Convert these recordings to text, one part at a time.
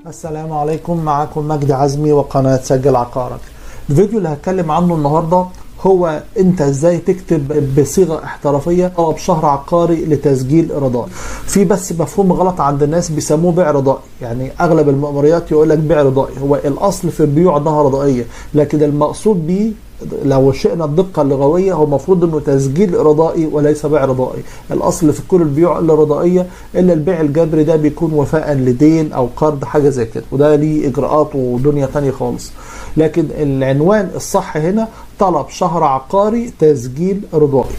السلام عليكم، معكم مجدي عزمي وقناة تسجيل عقارك. الفيديو اللي هتكلم عنه النهاردة هو انت ازاي تكتب بصيغة احترافية طلب شهر عقاري لتسجيل رضائي. في بس مفهوم غلط عند الناس بيسموه بيع رضائي، يعني اغلب المأموريات يقول لك بيع رضائي، هو الاصل في البيوع انها رضائية، لكن المقصود بيه لو شئنا الدقة اللغوية هو المفروض انه تسجيل رضائي وليس بيع رضائي. الاصل في كل البيوع الرضائية الا البيع الجبري، ده بيكون وفاء لدين او قرض حاجة زي كده، وده ليه اجراءات ودنيا تانية خالص. لكن العنوان الصح هنا طلب شهر عقاري تسجيل رضائي.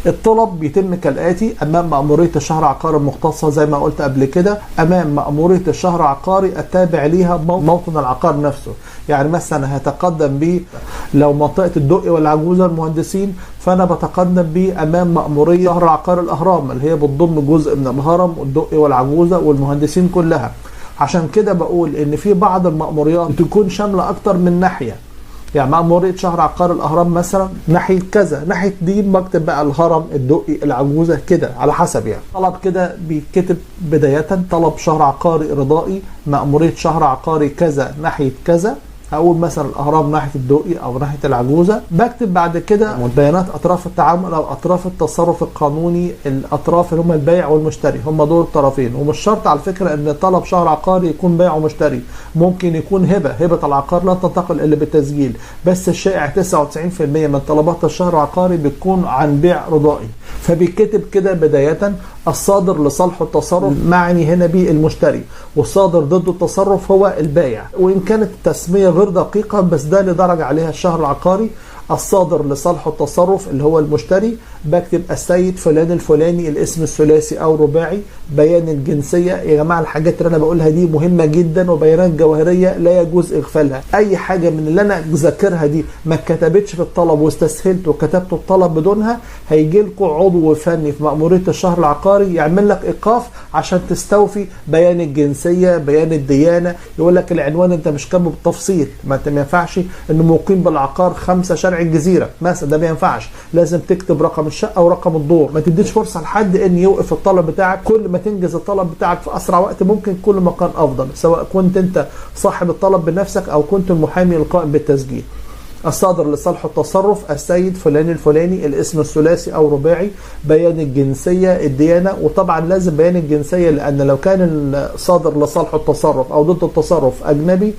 الطلب بيتم كالآتي: أمام مأمورية الشهر عقاري المختصة زي ما قلت قبل كده، أمام مأمورية الشهر عقاري التابع ليها موطن العقار نفسه. يعني مثلا هتقدم بيه لو منطقة الدقي والعجوزة المهندسين، فأنا بتقدم بيه أمام مأمورية شهر عقار الأهرام اللي هي بتضم جزء من الهرم والدقي والعجوزة والمهندسين كلها. عشان كده بقول إن في بعض المأموريات تكون شاملة أكتر من ناحية، يعني مأمورية شهر عقار الأهرام مثلا ناحية كذا، ناحية دي بكتب بقى الهرم الدقي العجوزة كده على حسب. يعني طلب كده بيتكتب بداية طلب شهر عقاري رضائي مأمورية شهر عقاري كذا ناحية كذا، هقول مثلا الأهرام ناحية الدقي أو ناحية العجوزة. بكتب بعد كده بيانات أطراف التعامل أو أطراف التصرف القانوني، الأطراف اللي هم البائع والمشتري، هم دول الطرفين. ومش شرط على فكرة أن طلب شهر عقاري يكون بائع ومشتري، ممكن يكون هبة العقار لا تنتقل إلا بالتسجيل، بس الشائع 99% من طلبات الشهر العقاري بتكون عن بيع رضائي. فبيتكتب كده بداية الصادر لصالح التصرف معني هنا به المشتري، والصادر ضد التصرف هو البائع، وإن كانت التسمية غير دقيقة بس ده اللي درج عليها الشهر العقاري. الصادر لصالح التصرف اللي هو المشتري بكتب السيد فلان الفلاني، الاسم الثلاثي او رباعي، بيان الجنسيه. يا جماعه الحاجات اللي انا بقولها دي مهمه جدا وبيانات جوهريه لا يجوز اغفالها. اي حاجه من اللي انا ذاكرها دي ما اتكتبتش في الطلب واستسهلت وكتبت الطلب بدونها، هيجي لكم عضو فني في مأمورية الشهر العقاري يعمل لك ايقاف عشان تستوفي بيان الجنسيه، بيان الديانه، يقول لك العنوان انت مش كاتبه بالتفصيل، ما انت ما ينفعش انه مقيم بالعقار 5 شارع الجزيرة مثلا، ده ما ينفعش، لازم تكتب رقم الشقة ورقم الدور. ما تديش فرصة لحد ان يوقف الطلب بتاعك. كل ما تنجز الطلب بتاعك في اسرع وقت ممكن كل ما كان افضل، سواء كنت انت صاحب الطلب بنفسك او كنت المحامي القائم بالتسجيل. الصادر لصالح التصرف السيد فلان الفلاني، الاسم الثلاثي او رباعي، بيان الجنسية، الديانة. وطبعا لازم بيان الجنسية، لان لو كان الصادر لصالح التصرف او ضد التصرف اجنبي،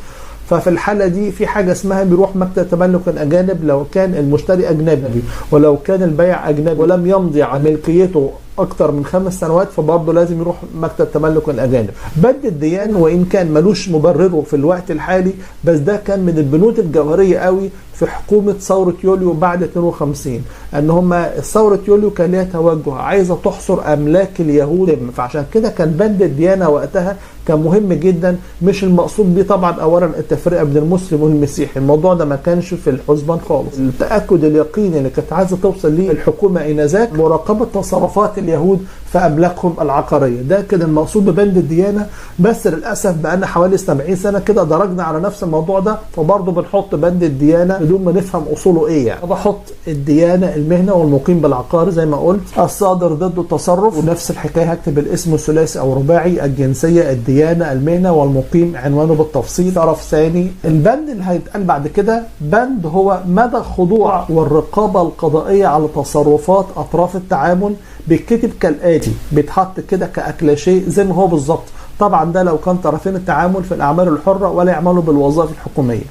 ففي الحالة دي في حاجة اسمها بيروح مكتب تملك الأجانب لو كان المشتري أجنبي، ولو كان البيع أجنبي ولم يمضي على ملكيته أكتر من 5 سنوات فبرضه لازم يروح مكتب تملك الأجانب. بند الديان وإن كان ملوش مبرره في الوقت الحالي، بس ده كان من البنود الجوهرية قوي في حكومة ثورة يوليو بعد 52، أن هما ثورة يوليو كان لها توجه عايزة تحصر أملاك اليهود، فعشان كده كان بند الديانة وقتها كان مهم جدا. مش المقصود بيه طبعا أولا التفرقة بين المسلم والمسيحي، الموضوع ده ما كانش في الحسبان خالص. التأكد اليقيني اللي كانت عايزة توصل ليه الحكومة إنذاك مراقبة تصرفات اليهود في أملاكهم العقارية، ده كان المقصود ببند الديانة. بس للأسف بقالنا حوالي 70 سنة كده درجنا على نفس الموضوع ده، فبرضه بنحط بند الديانة بدون ما نفهم أصوله إيه. يعني بحط الديانة المهنة والمقيم بالعقار زي ما قلت، الصادر ضد التصرف ونفس الحكاية هكتب الاسم الثلاثي أو رباعي، الجنسية، الديانة، المهنة، والمقيم عنوانه بالتفصيل. طرف ثاني البند اللي هيتقال بعد كده بند هو مدى خضوع والرقابة القضائية على تصرفات أطراف التعامل، بيتكتب كالآتي، بيتحط كده كأكلاشيه زي ما هو بالظبط. طبعا ده لو كان طرفين التعامل في الأعمال الحرة ولا يعملوا بالوظائف الحكومية.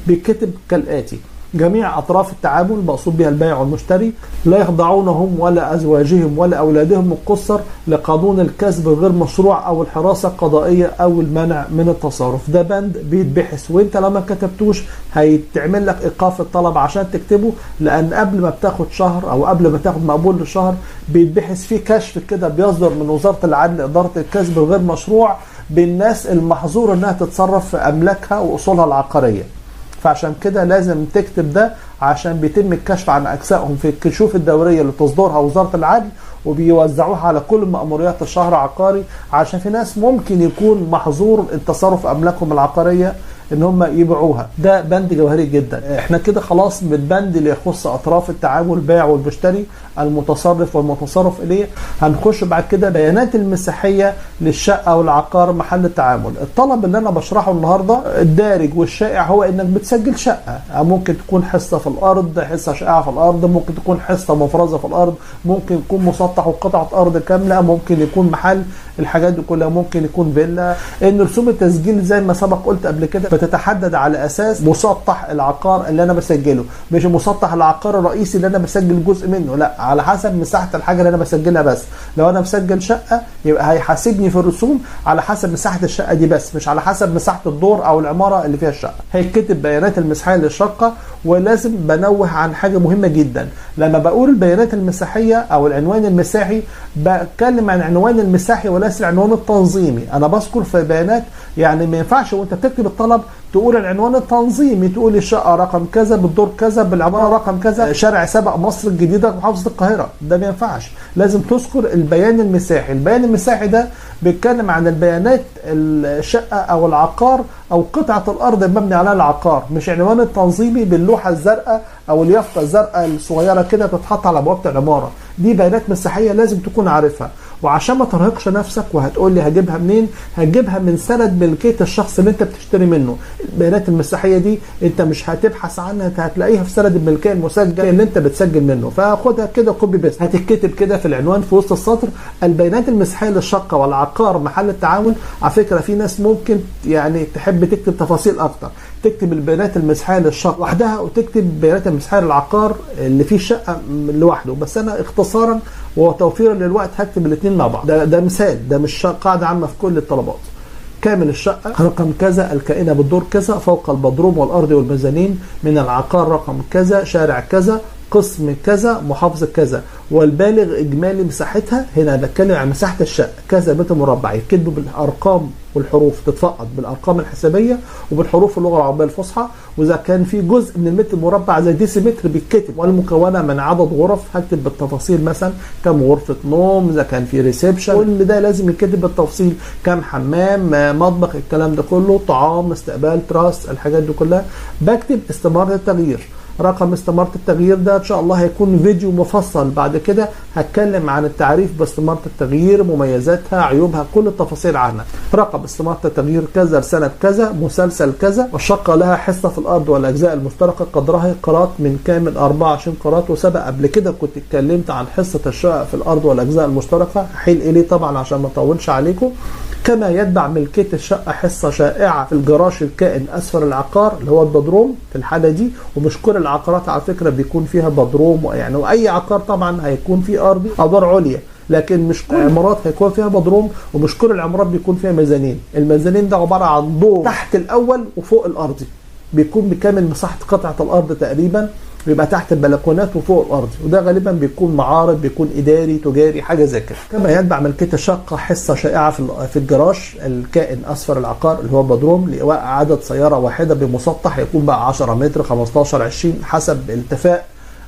بيتكتب كالآتي: جميع أطراف التعامل مقصود بها البائع والمشتري لا يخضعونهم ولا أزواجهم ولا أولادهم القُصّر لقانون الكسب غير مشروع أو الحراسة القضائية أو المنع من التصرف. ده بند بيتبحث، وانت لما كتبتوش هيتعمل لك إيقاف الطلب عشان تكتبه، لأن قبل ما بتاخد شهر أو قبل ما تاخد مقبول لشهر بيتبحث فيه كشف كده بيصدر من وزارة العدل إدارة الكسب غير مشروع بالناس المحظور إنها تتصرف في أملاكها وأصولها العقارية. فعشان كده لازم تكتب ده عشان بيتم الكشف عن أجزائهم في الكشوف الدورية اللي تصدرها وزارة العدل، وبيوزعوها على كل مأموريات الشهر عقاري، عشان في ناس ممكن يكون محظور التصرف أملاكهم العقارية ان هم يبيعوها. ده بند جوهري جدا. احنا كده خلاص من البند اللي يخص اطراف التعامل، البائع والمشتري، المتصرف والمتصرف اليه. هنخش بعد كده بيانات المساحيه للشقه والعقار محل التعامل. الطلب اللي انا بشرحه النهارده الدارج والشائع هو انك بتسجل شقه، ممكن تكون حصه في الارض، حصه شائعه في الارض، ممكن تكون حصه مفرزه في الارض، ممكن يكون مسطح وقطعه ارض كامله، ممكن يكون محل، الحاجات دي كلها ممكن يكون فيلا. ان رسوم التسجيل زي ما سبق قلت قبل كده بتتحدد على اساس مسطح العقار اللي انا بسجله، مش مسطح العقار الرئيسي اللي انا بسجل جزء منه، لا، على حسب مساحه الحاجه اللي انا بسجلها بس. لو انا مسجل شقه يبقى هيحاسبني في الرسوم على حسب مساحه الشقه دي بس، مش على حسب مساحه الدور او العماره اللي فيها الشقه. هيتكتب بيانات المساحيه للشقه. ولازم بنوه عن حاجه مهمه جدا، لما بقول البيانات المساحيه او العنوان المساحي بتكلم عن العنوان المساحي وليس العنوان التنظيمي. انا بذكر في بيانات، يعني ما ينفعش وانت بتكتب الطلب تقول العنوان التنظيمي، تقول الشقه رقم كذا بالدور كذا بالعماره رقم كذا شارع سبق مصر الجديده محافظه القاهره. ده ما ينفعش، لازم تذكر البيان المساحي. البيان المساحي ده بيتكلم عن البيانات الشقه او العقار او قطعه الارض المبني عليها العقار، مش عنوان التنظيمي باللوحه الزرقاء او اليافطه الزرقاء الصغيره كده بتتحط على بوابه العماره. دي بيانات مساحيه لازم تكون عارفها. وعشان ما ترهقش نفسك وهتقول لي هجيبها منين، هتجيبها من سند ملكيه الشخص اللي انت بتشتري منه. البيانات المساحيه دي انت مش هتبحث عنها، انت هتلاقيها في سند الملكيه المسجل اللي انت بتسجل منه، فخدها كده كوبي بيست. هتكتب كده في العنوان في وسط السطر البيانات المساحيه للشقه والعقار محل التعامل. على فكره في ناس ممكن يعني تحب تكتب تفاصيل اكتر، تكتب البيانات المساحيه للشقه وحدها وتكتب البيانات المساحيه للعقار اللي فيه الشقه لوحده. بس انا اختصارا وتوفيرا للوقت هكتب الاثنين مع بعض. ده مثال، ده مش قاعده عامه في كل الطلبات. كامل الشقه رقم كذا الكائنه بالدور كذا فوق البدروم والارض والميزانين من العقار رقم كذا شارع كذا قسم كذا محافظه كذا والبالغ اجمالي مساحتها. هنا بتكلم عن مساحه الشقه كذا متر مربع، يكتبوا بالارقام والحروف، تتفقد بالارقام الحسابيه وبالحروف اللغه العربيه الفصحى. واذا كان في جزء من المتر المربع زي ديسيمتر بيتكتب. والمكونه من عدد غرف هكتب بالتفاصيل، مثلا كم غرفه نوم، اذا كان في ريسبشن، كل ده لازم يتكتب بالتفصيل، كم حمام، مطبخ، الكلام ده كله، طعام، استقبال، تراس، الحاجات دي كلها. بكتب استمارة التغيير. رقم استمارة التغيير ده ان شاء الله هيكون فيديو مفصل بعد كده، هتكلم عن التعريف باستمارة التغيير، مميزاتها، عيوبها، كل التفاصيل عنها. رقم استمارة التغيير كذا لسنة كذا مسلسل كذا. والشقة لها حصة في الارض والاجزاء المشتركة قدرها قرات من كامل 24 قرات. وسبق قبل كده كنت اتكلمت عن حصة الشقة في الارض والاجزاء المشتركة، حيل اليه طبعا عشان ما اطولش عليكم. كما يتبع ملكية الشقة حصة شائعة في الجراج الكائن أسفل العقار اللي هو البدروم في الحالة دي. ومش كل العقارات على فكرة بيكون فيها بدروم، يعني وأي عقار طبعا هيكون فيه أرضي أدوار عليا، لكن مش كل العمارات هيكون فيها بدروم، ومش كل العمارات بيكون فيها ميزانين. الميزانين ده عبارة عن دور تحت الأول وفوق الأرضي، بيكون بكامل مساحة قطعة الأرض تقريبا، بيبقى تحت البلكونات وفوق الارض. وده غالبا بيكون معارض، بيكون اداري تجاري حاجه زي كده. كما يتبع ملكيه الشقه حصه شائعه في الجراج الكائن اسفل العقار اللي هو بدروم لايواء عدد سياره واحده بمسطح، يكون بقى 10 متر 15 20 حسب الاتفاق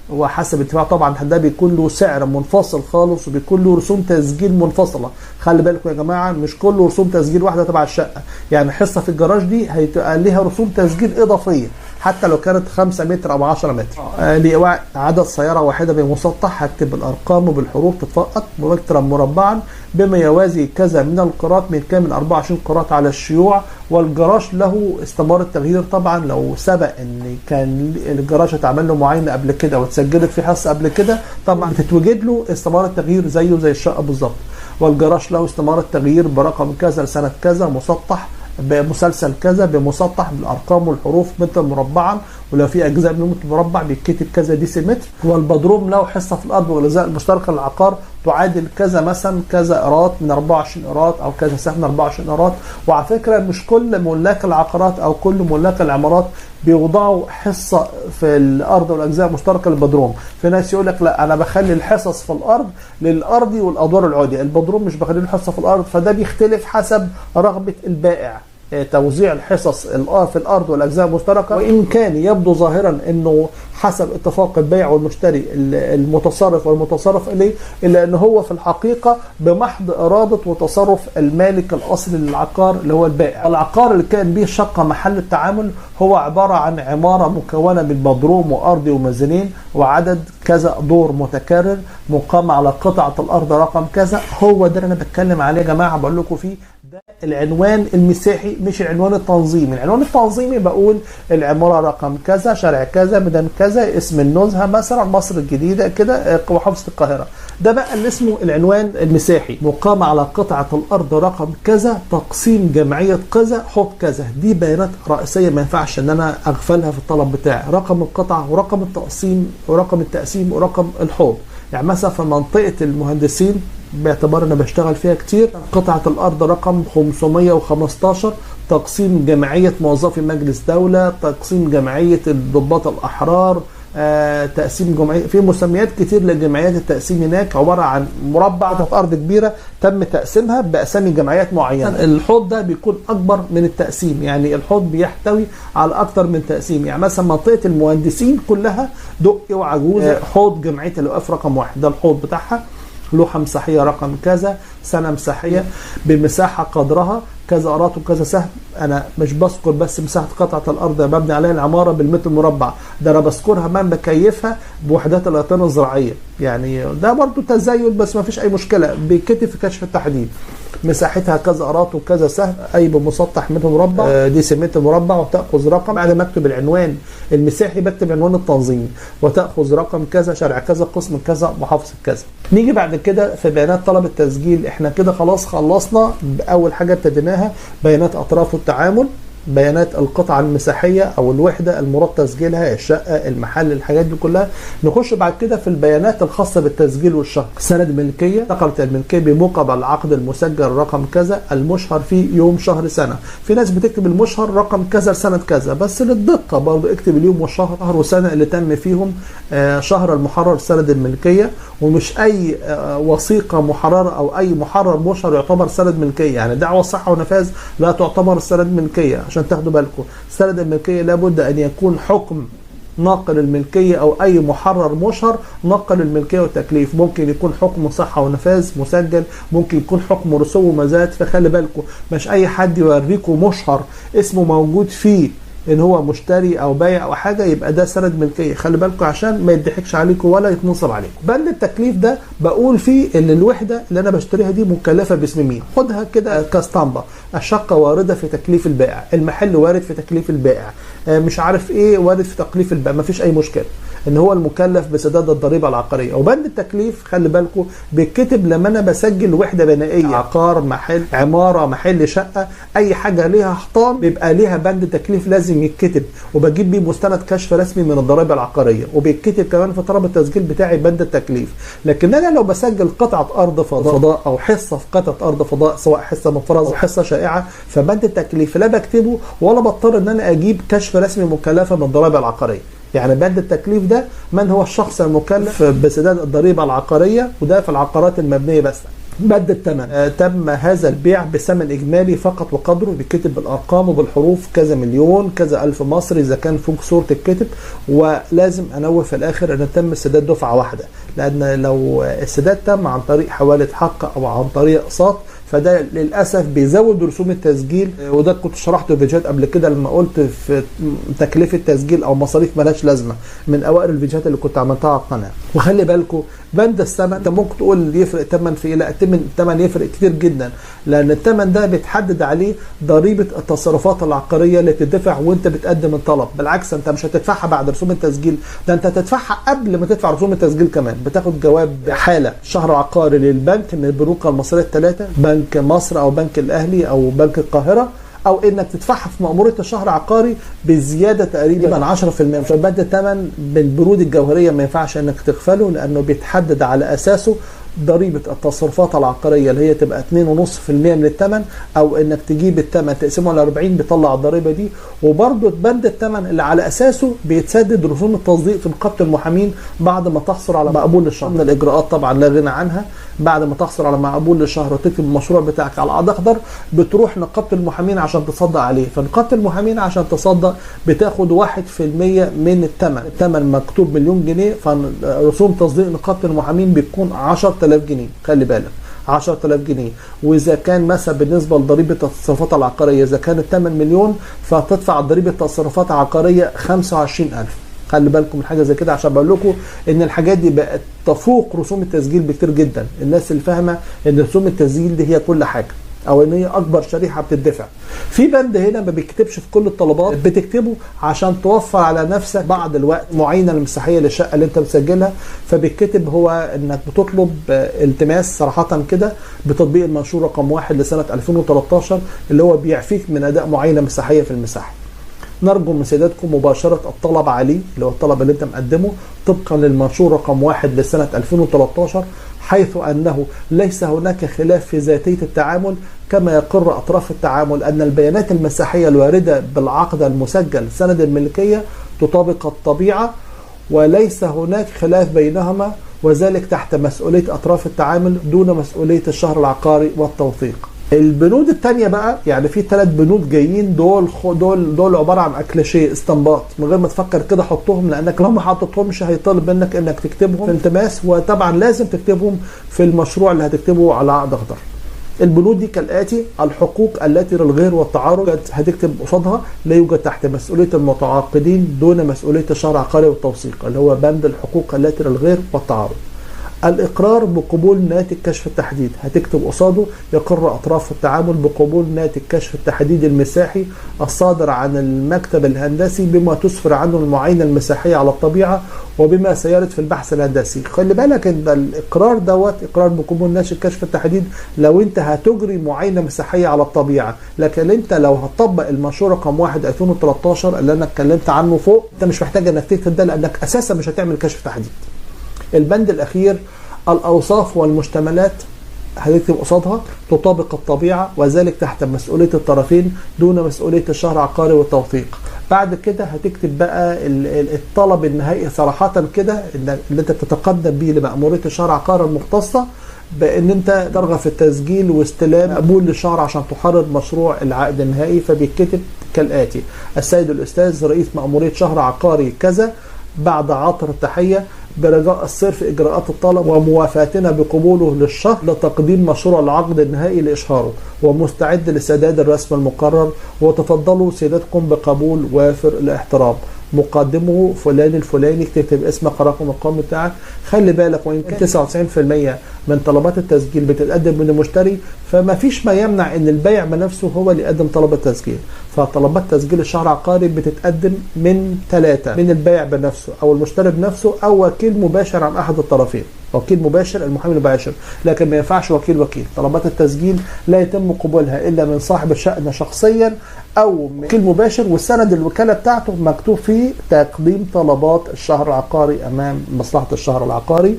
وحسب اتفاق. طبعا ده بيكون له سعر منفصل خالص وبيكون له رسوم تسجيل منفصله. خلي بالكم يا جماعه، مش كله رسوم تسجيل واحده تبع الشقه، يعني حصه في الجراج دي هيبقى ليها رسوم تسجيل اضافيه حتى لو كانت 5 متر او 10 متر. لإيواء عدد سياره واحده بمسطح هكتب بالارقام وبالحروف تتفقد مترا مربعا بما يوازي كذا من القارات من كامل 24 قارات على الشيوع. والجراج له استمارة تغيير. طبعا لو سبق ان كان الجراج اتعمل له معاينه قبل كده واتسجلت في حصه قبل كده، طبعا بتتوجد له استمارة تغيير زيه زي الشقه بالظبط. والجراج له استمارة تغيير برقم كذا لسنه كذا مسطح بمسلسل كذا بمسطح بالارقام والحروف متر مربعا، ولو في اجزاء من متر مربع بيتكتب كذا ديسيمتر. والبدروم له حصه في الارض والاجزاء المشتركه للعقار تعادل كذا، مثلا كذا ايراد من 24 ايراد او كذا سهم من 24 ايراد. وعلى فكره مش كل ملاك العقارات او كل ملاك العمارات بيوضعوا حصه في الارض والاجزاء المشتركه للبدروم. في ناس يقول لك لا انا بخلي الحصص في الارض للارضي والادوار العليا، البدروم مش بخلي له حصه في الارض. فده بيختلف حسب رغبه البائع. توزيع الحصص في الارض والاجزاء المشتركه، وان كان يبدو ظاهرا انه حسب اتفاق البائع والمشتري المتصرف والمتصرف اليه، الا ان هو في الحقيقه بمحض اراده وتصرف المالك الاصلي للعقار اللي هو البائع. العقار اللي كان به شقه محل التعامل هو عباره عن عماره مكونه من بدروم وارضي ومزنين وعدد كذا دور متكرر مقام على قطعه الارض رقم كذا. هو ده اللي انا بتكلم عليه يا جماعه، بقول لكم فيه ده العنوان المساحي مش العنوان التنظيمي. العنوان التنظيمي بقول العماره رقم كذا، شارع كذا، ميدان كذا، اسم النزهه مثلا مصر الجديده كده، محافظه القاهره. ده بقى اللي اسمه العنوان المساحي، مقام على قطعه الارض رقم كذا، تقسيم جمعيه كذا، حط كذا. دي بيانات رئيسيه ما ينفعش ان انا اغفلها في الطلب بتاعي، رقم القطعه ورقم التقسيم ورقم التقسيم ورقم الحوض. يعني مثلا في منطقه المهندسين باعتبار انا بشتغل فيها كتير، قطعه الارض رقم 515، تقسيم جمعيه موظفي مجلس دوله، تقسيم جمعيه الضباط الاحرار، تقسيم جمعيه، في مسميات كتير لجمعيات التقسيم هناك، عباره عن مربع ارض كبيره تم تقسيمها باسامي جمعيات معينه. الحوض ده بيكون اكبر من التقسيم، يعني الحوض بيحتوي على اكتر من تقسيم. يعني مثلا منطقه المهندسين كلها دقي وعجوزه، حوض جمعيه الاوقاف رقم 1 ده الحوض بتاعها، لوحه مساحيه رقم كذا، سنه مساحيه بمساحه قدرها كذا قراط وكذا سهم. انا مش بذكر بس مساحه قطعه الارض اللي مبني عليها العماره بالمتر مربع، ده انا بذكرها من بكيفها بوحدات الايطان الزراعيه. يعني ده برضو تزايد بس ما فيش اي مشكله، بيتكتب في كشف التحديد مساحتها كذا قراط وكذا سهم، اي بمسطح متر مربع دي متر مربع، وتاخذ رقم. بعد ما اكتب العنوان المساحي بكتب عنوان التنظيمي، وتاخذ رقم كذا، شارع كذا، قسم كذا، محافظه كذا. نيجي بعد كده في بيانات طلب التسجيل. احنا كده خلاص خلصنا اول حاجه ابتديناها، بيانات اطراف التعامل، بيانات القطعة المساحية أو الوحدة المراد تسجيلها، الشقة، المحل، الحاجات دي كلها. نخش بعد كده في البيانات الخاصة بالتسجيل والشهر. سند ملكية، نقلت الملكية بموقع العقد المسجل رقم كذا، المشهر فيه يوم شهر سنة. في ناس بتكتب المشهر رقم كذا لسنة كذا، بس للدقة برضو اكتب اليوم والشهر وسنة اللي تم فيهم شهر المحرر سند الملكية. ومش أي وثيقة محررة أو أي محرر مشهر يعتبر سند ملكية. يعني دعوة صحة ونفاذ لا تعتبر سند ملكية، عشان تاخدوا بالكم. سند الملكية لابد أن يكون حكم ناقل الملكية أو أي محرر مشهر نقل الملكية والتكليف. ممكن يكون حكم صحة ونفاذ مسجل، ممكن يكون حكم رسوم ومزاد. فخلي بالكم مش أي حد يوريكم مشهر اسمه موجود فيه ان هو مشتري او بايع او حاجه يبقى ده سند ملكيه. خلي بالكم عشان ما يضحكش عليكم ولا يتنصب عليكم. بند التكليف ده بقول فيه ان الوحده اللي انا بشتريها دي مكلفه باسم مين. خدها كده كاسطمبه، الشقه وارده في تكليف البائع، المحل وارد في تكليف البائع، مش عارف ايه وارد في تكليف البائع. ما فيش اي مشكله ان هو المكلف بسداد الضريبه العقاريه. وبند التكليف خلي بالكم بيتكتب لما انا بسجل وحده بنائيه، عقار، محل، عماره، محل، شقه، اي حاجه ليها حيطان بيبقى ليها بند تكليف لازم يتكتب، وبجيب بيه مستند كشف رسمي من الضرائب العقاريه، وبيتكتب كمان في طلب التسجيل بتاعي بند التكليف. لكن انا لو بسجل قطعه ارض فضاء او حصه في قطعه ارض فضاء، سواء حصه مفرزه او حصه شائعه، فبند التكليف لا بكتبه ولا بضطر ان انا اجيب كشف رسمي مكلفه من الضرائب العقاريه. يعني بند التكليف ده من هو الشخص المكلف بسداد الضريبه العقاريه، وده في العقارات المبنيه بس. بند الثمن، تم هذا البيع بثمن اجمالي فقط وقدره، بيتكتب بالارقام وبالحروف، كذا مليون، كذا الف مصري اذا كان فوق صوره الكتب. ولازم انوه في الاخر ان تم سداد دفعه واحده، لان لو السداد تم عن طريق حواله حق او عن طريق اقساط فده للاسف بيزود رسوم التسجيل. وده كنت شرحته في فيديوهات قبل كده لما قلت في تكلفه تسجيل او مصاريف مالهاش لازمه، من اوائل الفيديوهات اللي كنت عملتها على القناه. وخلي بالكم بند الثمن، انت ممكن تقول يفرق الثمن في ايه؟ لا، الثمن يفرق كتير جدا، لان الثمن ده بيتحدد عليه ضريبه التصرفات العقاريه اللي بتدفع وانت بتقدم الطلب. بالعكس انت مش هتدفعها بعد رسوم التسجيل، ده انت هتدفعها قبل ما تدفع رسوم التسجيل كمان. بتاخد جواب حاله شهر عقاري للبنك من البنوك المصريه الثلاثه، بنك مصر او بنك الاهلي او بنك القاهره، او انك تدفعها في مأمورية الشهر عقاري بزيادة تقريبا 10%. فبند الثمن بالبنود الجوهرية ما ينفعش انك تغفله، لانه بيتحدد على اساسه ضريبة التصرفات العقارية اللي هي تبقى 2.5% من الثمن، او انك تجيب الثمن تقسمه على 40 بيطلع الضريبة دي. وبرضه بند الثمن اللي على اساسه بيتسدد رسوم التصديق في نقابة المحامين بعد ما تحصل على مقبول للشهر. من الاجراءات طبعا لا غنى عنها، بعد ما تحصل على مقبول للشهر وتكتب المشروع بتاعك على قضاء اخضر بتروح نقابة المحامين عشان تصدق عليه. فنقابة المحامين عشان تصدق بتاخد 1% من الثمن مكتوب مليون جنيه، فرسوم تصديق نقابة المحامين بتكون 10,000 جنيه. خلي بالك 10,000 جنيه. واذا كان مثلا بالنسبه لضريبه التصرفات العقاريه اذا كانت 8 مليون فتدفع ضريبه تصرفات عقاريه 25,000. خلي بالكم من حاجه زي كده عشان بقول لكم ان الحاجات دي بقت تفوق رسوم التسجيل بكتير جدا. الناس اللي فاهمه ان رسوم التسجيل دي هي كل حاجه او ان هي اكبر شريحه بتدفع. في بند هنا ما بيكتبش في كل الطلبات، بتكتبه عشان توفر على نفسك بعض الوقت معاينه المساحيه للشقه اللي انت مسجلها. فبيتكتب هو انك بتطلب التماس صراحه كده بتطبيق المنشور رقم 1 لسنه 2013 اللي هو بيعفيك من اداء معاينه مساحيه في المساحه. نرجو من سيادتكم مباشرة الطلب عليه اللي هو الطلب اللي انت مقدمه طبقا للمنشور رقم 1 لسنة 2013، حيث أنه ليس هناك خلاف في ذاتية التعامل كما يقر أطراف التعامل أن البيانات المساحية الواردة بالعقد المسجل سند الملكية تطابق الطبيعة وليس هناك خلاف بينهما، وذلك تحت مسؤولية أطراف التعامل دون مسؤولية الشهر العقاري والتوثيق. البنود التانية بقى يعني في 3 بنود جايين دول عبارة عن اكليشيه استنباط من غير ما تفكر كده حطهم، لانك لو ما حطيتهمش هيطالب منك انك تكتبهم في التماس، وطبعا لازم تكتبهم في المشروع اللي هتكتبه على عقد اخضر. البنود دي كالاتي: الحقوق التي للغير والتعارض هتكتب قصادها لا يوجد تحت مسؤولية المتعاقدين دون مسؤولية الشهر العقاري والتوثيق اللي هو بند الحقوق التي للغير والتعارض. الإقرار بقبول ناتج كشف التحديد هتكتب قصاده يقر أطراف التعامل بقبول ناتج كشف التحديد المساحي الصادر عن المكتب الهندسي بما تسفر عنه المعاينة المساحية على الطبيعة وبما سيرد في البحث الهندسي. خلي بالك ان الإقرار اقرار بقبول ناتج كشف التحديد لو انت هتجري معاينة مساحية على الطبيعة، لكن انت لو هتطبق المنشور رقم 1 2013 اللي انا اتكلمت عنه فوق انت مش محتاج انك تكتب ده لانك اساسا مش هتعمل كشف تحديد. البند الأخير الأوصاف والمشتملات هتكتب قصادها تطابق الطبيعة وذلك تحت مسؤولية الطرفين دون مسؤولية الشهر العقاري والتوثيق. بعد كده هتكتب بقى الطلب النهائي صراحة كده اللي انت بتتقدم به لمأمورية الشهر العقاري المختصة بان انت ترغب في التسجيل واستلام مقبول للشهر عشان تحرر مشروع العقد النهائي. فبيتكتب كالآتي: السيد الأستاذ رئيس مأمورية شهر عقاري كذا بعد عطر التحية برجاء الصرف إجراءات الطلب وموافاتنا بقبوله للشهر لتقديم مشروع العقد النهائي لإشهاره ومستعد لسداد الرسم المقرر، وتفضلوا سيادتكم بقبول وافر الاحترام. مقدمه فلان الفلاني، تكتب اسمك رقم القومي بتاعك. خلي بالك وإن كان 99% من طلبات التسجيل بتتقدم من المشتري فما فيش ما يمنع ان البائع بنفسه هو اللي يقدم طلب التسجيل. فطلبات تسجيل الشهر العقاري بتتقدم من 3: من البائع بنفسه او المشتري بنفسه او وكيل مباشر عن احد الطرفين، وكيل مباشر المحامي المباشر، لكن ما ينفعش وكيل. طلبات التسجيل لا يتم قبولها الا من صاحب الشأن شخصيا او وكيل مباشر، والسند الوكاله بتاعته مكتوب فيه تقديم طلبات الشهر العقاري امام مصلحه الشهر العقاري.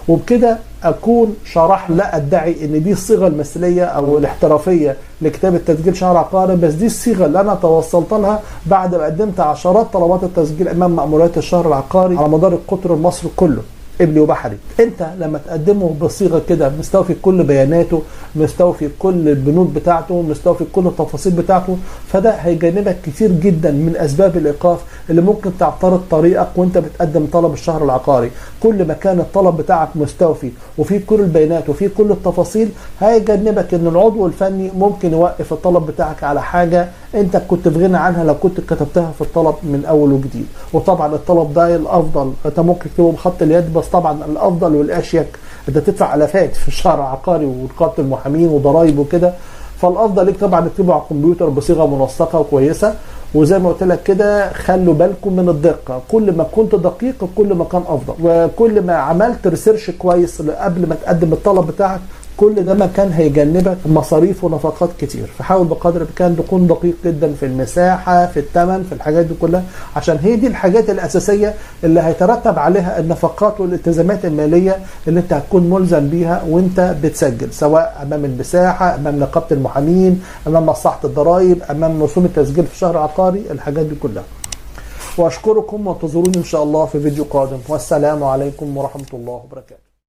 وبكده اكون شرح لا ادعي ان دي الصيغه المثليه او الاحترافيه لكتابه تسجيل شهر عقاري، بس دي الصيغه اللي انا توصلت لها بعد ما قدمت عشرات طلبات التسجيل امام مأموريات الشهر العقاري على مدار القطر المصري كله قبلي وبحري. انت لما تقدمه بصيغه كده مستوفي كل بياناته، مستوفي كل البنود بتاعته، مستوفي كل التفاصيل بتاعته، فده هيجنبك كتير جدا من اسباب الايقاف اللي ممكن تعترض طريقك وانت بتقدم طلب الشهر العقاري. كل ما كان الطلب بتاعك مستوفي وفي كل البيانات وفي كل التفاصيل هيجنبك ان العضو الفني ممكن يوقف الطلب بتاعك على حاجه انت كنت في غنى عنها لو كنت كتبتها في الطلب من اول وجديد. وطبعا الطلب ده الافضل انت ممكن تكتبه بخط اليد، بس طبعا الافضل والاشيك انت تدفع الافات في الشهر العقاري ونقابه المحامين وضرايب وكده، فالافضل ليك طبعا تكتبه على الكمبيوتر بصيغه منسقه وكويسه. وزي ما قلت لك كده خلوا بالكم من الدقه، كل ما كنت دقيق كل ما كان افضل، وكل ما عملت ريسيرش كويس قبل ما تقدم الطلب بتاعك كل ده مكان هيجنبك مصاريف ونفقات كتير. فحاول بقدر الامكان تكون دقيق جدا في المساحه، في الثمن، في الحاجات دي كلها، عشان هي دي الحاجات الاساسيه اللي هيترتب عليها النفقات والالتزامات الماليه اللي انت هتكون ملزم بيها وانت بتسجل، سواء امام المساحه، امام نقابه المحامين، امام مصلحه الضرائب، امام رسوم التسجيل في شهر عقاري، الحاجات دي كلها. واشكركم وانتظروني ان شاء الله في فيديو قادم، والسلام عليكم ورحمه الله وبركاته.